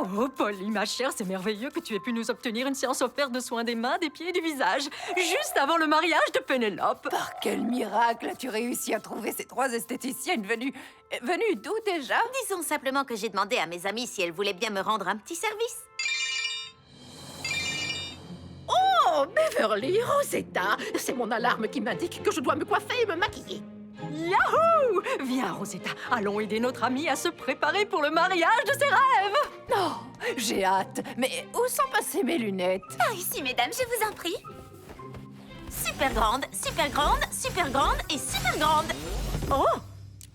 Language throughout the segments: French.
Oh, Polly, ma chère, c'est merveilleux que tu aies pu nous obtenir une séance offerte de soins des mains, des pieds et du visage, juste avant le mariage de Pénélope. Par quel miracle as-tu réussi à trouver ces 3 esthéticiennes venues d'où déjà? Disons simplement que j'ai demandé à mes amies si elles voulaient bien me rendre un petit service. Oh, Beverly, Rosetta, c'est mon alarme qui m'indique que je dois me coiffer et me maquiller. Yahoo! Viens, Rosetta, allons aider notre amie à se préparer pour le mariage de ses rêves. Oh, j'ai hâte. Mais où sont passées mes lunettes? Par ici, mesdames, je vous en prie. Super grande, super grande, super grande et super grande. Oh!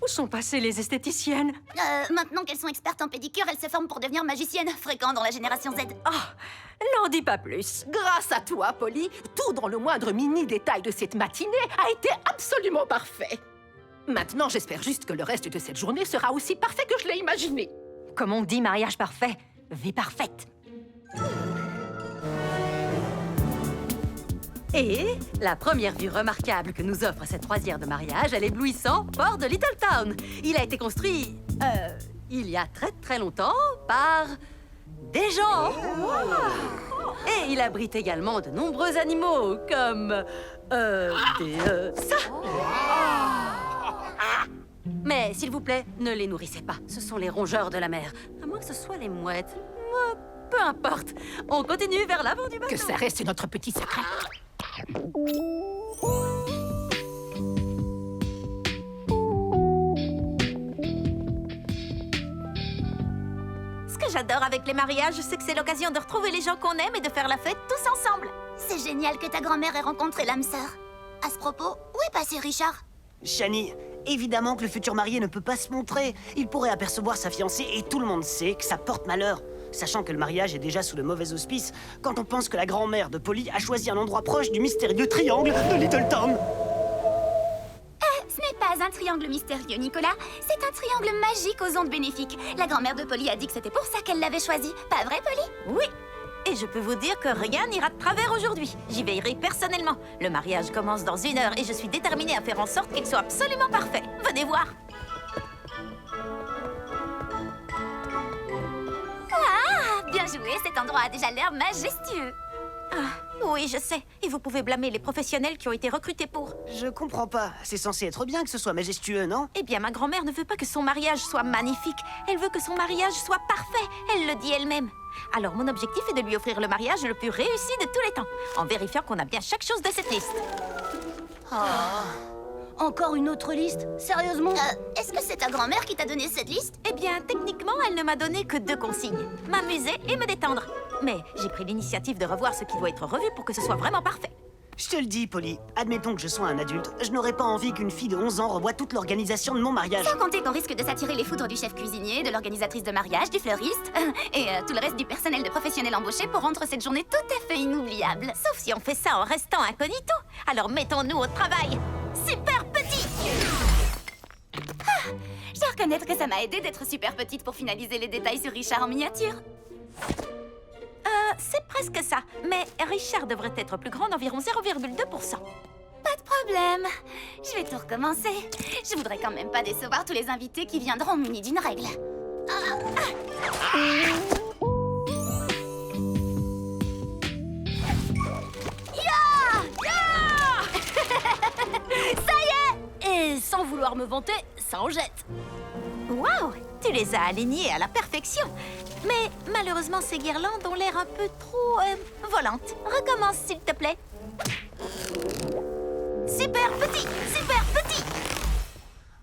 Où sont passées les esthéticiennes? Maintenant qu'elles sont expertes en pédicure, elles se forment pour devenir magiciennes, fréquentes dans la génération Z. Ah, n'en dis pas plus. Grâce à toi, Polly, tout dans le moindre mini-détail de cette matinée a été absolument parfait. Maintenant, j'espère juste que le reste de cette journée sera aussi parfait que je l'ai imaginé. Comme on dit, mariage parfait, vie parfaite. Et la première vue remarquable que nous offre cette croisière de mariage est l'éblouissant port de Littletown. Il a été construit, il y a très très longtemps par des gens. Et il abrite également de nombreux animaux comme ça. Mais s'il vous plaît, ne les nourrissez pas. Ce sont les rongeurs de la mer. À moins que ce soit les mouettes. Peu importe. On continue vers l'avant du bateau. Que ça reste notre petit secret. Ce que j'adore avec les mariages, c'est que c'est l'occasion de retrouver les gens qu'on aime et de faire la fête tous ensemble. C'est génial que ta grand-mère ait rencontré l'âme sœur. À ce propos, où est passé Richard? Shani, évidemment que le futur marié ne peut pas se montrer. Il pourrait apercevoir sa fiancée et tout le monde sait que ça porte malheur. Sachant que le mariage est déjà sous le mauvais auspice, quand on pense que la grand-mère de Polly a choisi un endroit proche du mystérieux triangle de Littletown. Ce n'est pas un triangle mystérieux, Nicolas. C'est un triangle magique aux ondes bénéfiques. La grand-mère de Polly a dit que c'était pour ça qu'elle l'avait choisi. Pas vrai, Polly? Oui. Et je peux vous dire que rien n'ira de travers aujourd'hui. J'y veillerai personnellement. Le mariage commence dans 1 heure et je suis déterminée à faire en sorte qu'il soit absolument parfait. Venez voir. Bien joué, cet endroit a déjà l'air majestueux. Ah, oui, je sais. Et vous pouvez blâmer les professionnels qui ont été recrutés pour. Je comprends pas. C'est censé être bien que ce soit majestueux, non? Eh bien, ma grand-mère ne veut pas que son mariage soit magnifique. Elle veut que son mariage soit parfait. Elle le dit elle-même. Alors, mon objectif est de lui offrir le mariage le plus réussi de tous les temps, en vérifiant qu'on a bien chaque chose de cette liste. Encore une autre liste? Sérieusement? Est-ce que c'est ta grand-mère qui t'a donné cette liste? Eh bien, techniquement, elle ne m'a donné que 2 consignes. M'amuser et me détendre. Mais j'ai pris l'initiative de revoir ce qui doit être revu pour que ce soit vraiment parfait. Je te le dis, Polly. Admettons que je sois un adulte. Je n'aurais pas envie qu'une fille de 11 ans revoie toute l'organisation de mon mariage. Sans compter qu'on risque de s'attirer les foudres du chef cuisinier, de l'organisatrice de mariage, du fleuriste et tout le reste du personnel de professionnels embauchés pour rendre cette journée tout à fait inoubliable. Sauf si on fait ça en restant incognito. Alors mettons-nous au travail. Super petit! Je dois reconnaître que ça m'a aidé d'être super petite pour finaliser les détails sur Richard en miniature. C'est presque ça. Mais Richard devrait être plus grand d'environ 0,2%. Pas de problème. Je vais tout recommencer. Je voudrais quand même pas décevoir tous les invités qui viendront munis d'une règle. Et sans vouloir me vanter, ça en jette. Waouh! Tu les as alignés à la perfection. Mais malheureusement, ces guirlandes ont l'air un peu trop volantes. Recommence, s'il te plaît. Super petit! Super petit!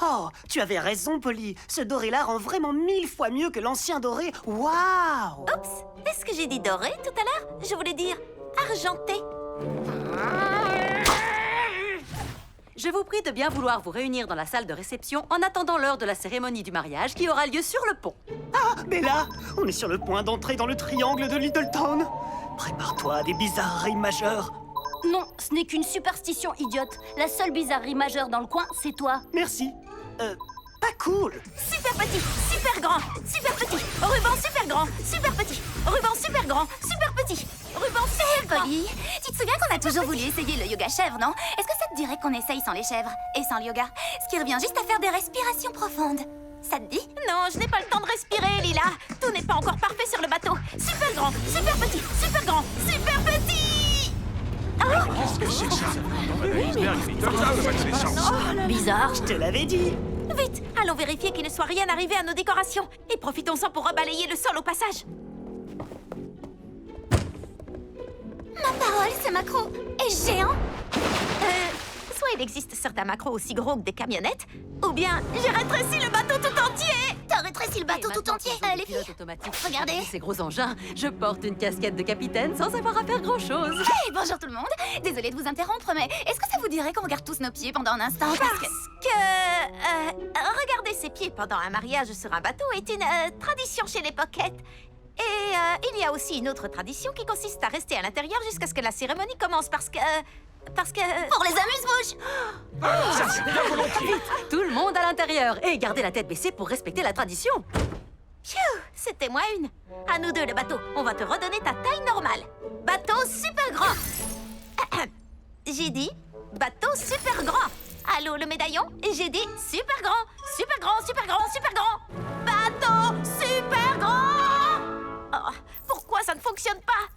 Oh, tu avais raison, Polly. Ce doré-là rend vraiment 1000 fois mieux que l'ancien doré. Waouh! Oups! Est-ce que j'ai dit doré tout à l'heure? Je voulais dire argenté. Je vous prie de bien vouloir vous réunir dans la salle de réception en attendant l'heure de la cérémonie du mariage qui aura lieu sur le pont. Ah, Bella, on est sur le point d'entrer dans le triangle de Littletown. Prépare-toi à des bizarreries majeures. Non, ce n'est qu'une superstition idiote. La seule bizarrerie majeure dans le coin, c'est toi. Merci. Pas cool. Super petit, super grand, super petit, ruban super grand, super petit, ruban super grand, super petit, ruban super grand. Polly, tu te souviens qu'on a toujours voulu essayer le yoga chèvre, non? Est-ce que ça te dirait qu'on essaye sans les chèvres et sans le yoga? Ce qui revient juste à faire des respirations profondes. Ça te dit? Non, je n'ai pas le temps de respirer, Lila. Tout n'est pas encore parfait sur le bateau. Super grand, super petit, super grand, super petit. Qu'est-ce que c'est que ça? Bizarre. Je te l'avais dit. Vite, allons vérifier qu'il ne soit rien arrivé à nos décorations. Et profitons-en pour rebalayer le sol au passage. Ma parole, ce macro est géant. Soit il existe certains macros aussi gros que des camionnettes, ou bien j'ai rétréci le bateau tout entier. T'as rétréci le bateau tout entier. Les filles, regardez. Ces gros engins, je porte une casquette de capitaine sans avoir à faire grand-chose. Hey, bonjour tout le monde. Désolée de vous interrompre, mais est-ce que ça vous dirait qu'on regarde tous nos pieds pendant un instant? Regarder ses pieds pendant un mariage sur un bateau est une tradition chez les Pocket. Et il y a aussi une autre tradition qui consiste à rester à l'intérieur jusqu'à ce que la cérémonie commence parce que... Pour les amuse-bouches. Tout le monde à l'intérieur et gardez la tête baissée pour respecter la tradition. Phew, c'était moi une. À nous deux, le bateau. On va te redonner ta taille normale. Bateau super grand. J'ai dit bateau super grand. Allô, le médaillon? J'ai dit super grand, super grand, super grand, super grand. Bateau super grand. Oh, pourquoi ça ne fonctionne pas?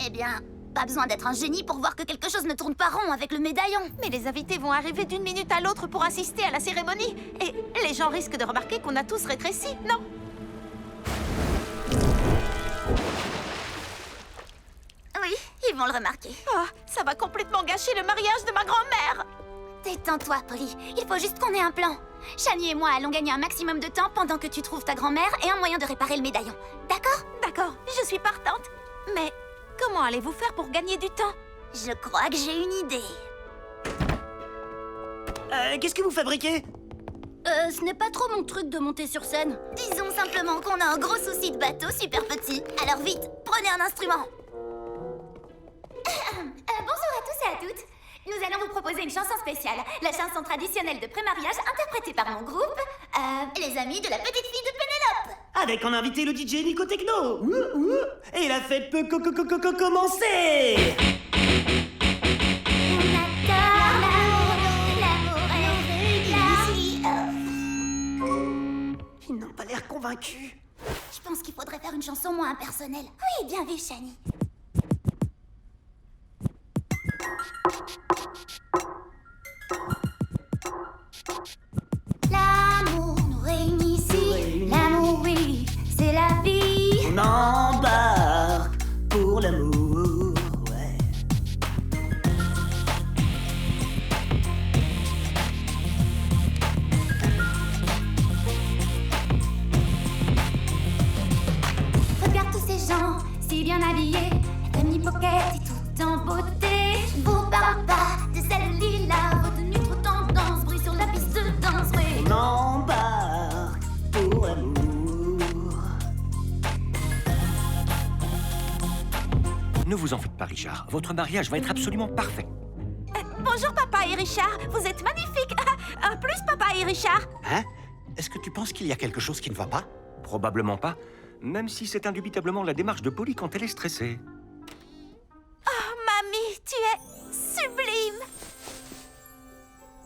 Eh bien, pas besoin d'être un génie pour voir que quelque chose ne tourne pas rond avec le médaillon. Mais les invités vont arriver d'une minute à l'autre pour assister à la cérémonie. Et les gens risquent de remarquer qu'on a tous rétréci, non? Oui, ils vont le remarquer. Oh, ça va complètement gâcher le mariage de ma grand-mère. Détends-toi, Polly. Il faut juste qu'on ait un plan. Shani et moi allons gagner un maximum de temps pendant que tu trouves ta grand-mère et un moyen de réparer le médaillon. D'accord? D'accord, je suis partante. Mais comment allez-vous faire pour gagner du temps? Je crois que j'ai une idée. Qu'est-ce que vous fabriquez? Ce n'est pas trop mon truc de monter sur scène. Disons simplement qu'on a un gros souci de bateau super petit. Alors vite, prenez un instrument. Bonjour à tous et à toutes. Nous allons vous proposer une chanson spéciale, la chanson traditionnelle de pré-mariage interprétée par mon groupe, les amis de la petite fille de Pénélope. Avec en invité le DJ Nico Techno. Et la fête peut commencer. On adore l'amour est là. Ils n'ont pas l'air convaincus. Je pense qu'il faudrait faire une chanson moins impersonnelle. Oui, bien vu, Shani. L'amour nous réunit ici. L'amour, oui, c'est la vie. On embarque pour l'amour, ouais. Regarde tous ces gens, si bien habillés. La tenue Pocket est tout en beauté. Je ne vous parle pas de celle lila. Vos tenues trop tendance, bruit sur la piste de danse, oui. On embarque pour l'amour. Ne vous en faites pas, Richard. Votre mariage va être absolument parfait. Bonjour papa et Richard, vous êtes magnifiques. Plus papa et Richard. Hein? Est-ce que tu penses qu'il y a quelque chose qui ne va pas? Probablement pas, même si c'est indubitablement la démarche de Polly quand elle est stressée. Mamie, tu es sublime.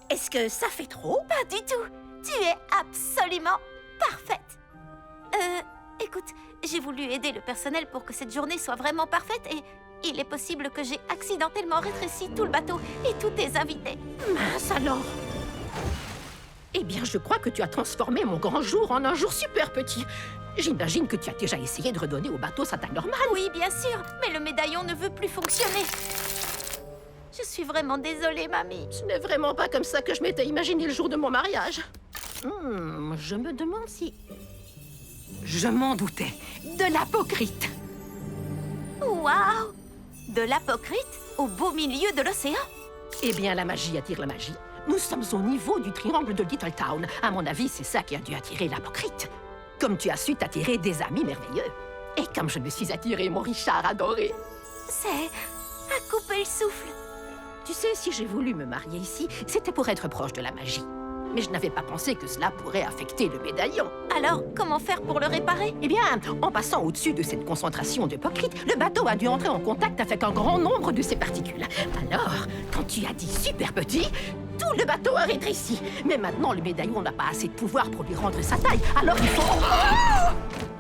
Est-ce que ça fait trop? Pas du tout. Tu es absolument parfaite. Écoute, j'ai voulu aider le personnel pour que cette journée soit vraiment parfaite et il est possible que j'ai accidentellement rétréci tout le bateau et tous tes invités. Mince alors. Eh bien, je crois que tu as transformé mon grand jour en un jour super petit. J'imagine que tu as déjà essayé de redonner au bateau sa taille normale. Oui, bien sûr, mais le médaillon ne veut plus fonctionner. Je suis vraiment désolée, mamie. Ce n'est vraiment pas comme ça que je m'étais imaginé le jour de mon mariage. Je me demande si... Je m'en doutais. De l'apocryte. Waouh! De l'apocryte au beau milieu de l'océan? Eh bien, la magie attire la magie. Nous sommes au niveau du triangle de Little Town. À mon avis, c'est ça qui a dû attirer l'apocryte. Comme tu as su t'attirer des amis merveilleux. Et comme je me suis attiré mon Richard adoré. C'est à couper le souffle. Tu sais, si j'ai voulu me marier ici, c'était pour être proche de la magie. Mais je n'avais pas pensé que cela pourrait affecter le médaillon. Alors, comment faire pour le réparer? Eh bien, en passant au-dessus de cette concentration d'hypocrite, le bateau a dû entrer en contact avec un grand nombre de ces particules. Alors, quand tu as dit super petit, tout le bateau à Rétrécie. Mais maintenant, le médaillon n'a pas assez de pouvoir pour lui rendre sa taille, alors il faut...